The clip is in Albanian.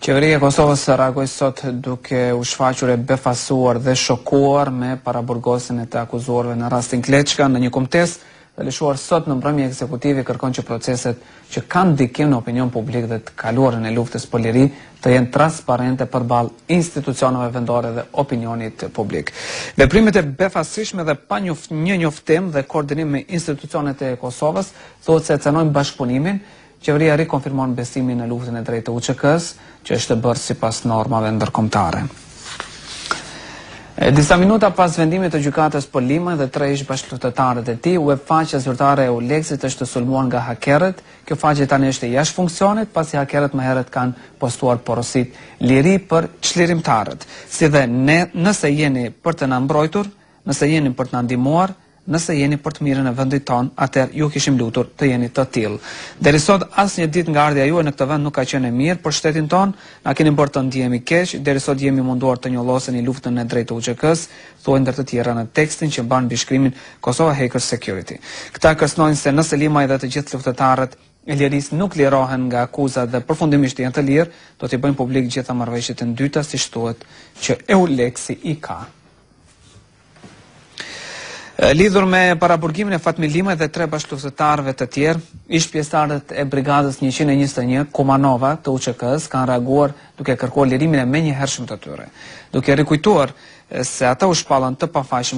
Qeveria e Kosovës reagoi sot duke u shfaqur e befasuar dhe shokuar me paraburgosin e të akuzuarve në rastin Kleçka në një kontestë dhe lëshuar sot në mbrëmje ekzekutivi kërkon që proceset që kanë ndikim në opinion publik dhe të kaluarën e luftës për liri të jenë transparente përballë institucioneve vendore dhe opinionit publik. Veprimet e befasishme dhe pa një njoftim dhe koordinim me institucionet e Kosovës thuhet se cënojnë bashkëpunimin. Qeveria rikonfirmon besimin në luftën e drejtë të UÇK-s, që është bërë sipas normave ndërkombëtare. Disa minuta pas vendimit të gjykatës për Limën dhe 3 ish bashkëluftëtarët e tij, webfaqja zyrtare e Uleksit është sulmuar nga hakerët. Kjo faqe tani është jashtë funksionit, pasi hakerët më herët kanë postuar porosit liri për çlirimtarët. Si dhe ne, nëse jeni për të na mbrojtur, nëse jeni për të na ndihmuar, nëse jeni për të mirën e vendit tonë, atëherë ju kishim lutur të jeni të tillë. Deri sot asnjë ditë nga ardha juaj në këtë vend nuk ka qenë e mirë për shtetin tonë, na keni bërë të ndihemi keq, deri sot jemi munduar të njolloseni luftën e drejtë të UÇK-s, thuajnë ndër të tjera në tekstin që mban mbi shkrimin Kosova Hacker Security. Këta kërcënojnë se nëse Limaj dhe të gjithë luftëtarët e lirisë nuk lirohen nga akuzat dhe përfundimisht janë të lirë, do t'i bëjnë publik gjitha marrëveshjet e dyta, siç thuhet që Euleksi i ka. Lidhur me paraburgimin e Fatmir Limaj dhe 3 bashkëluftëtarëve të tjerë, ish pjesëtarët e brigadës 121 Kumanova të UÇK-s kanë reaguar duke kërkuar lirimin e menjëhershëm të tyre, duke rikujtuar se ata u shpallën të pafajshëm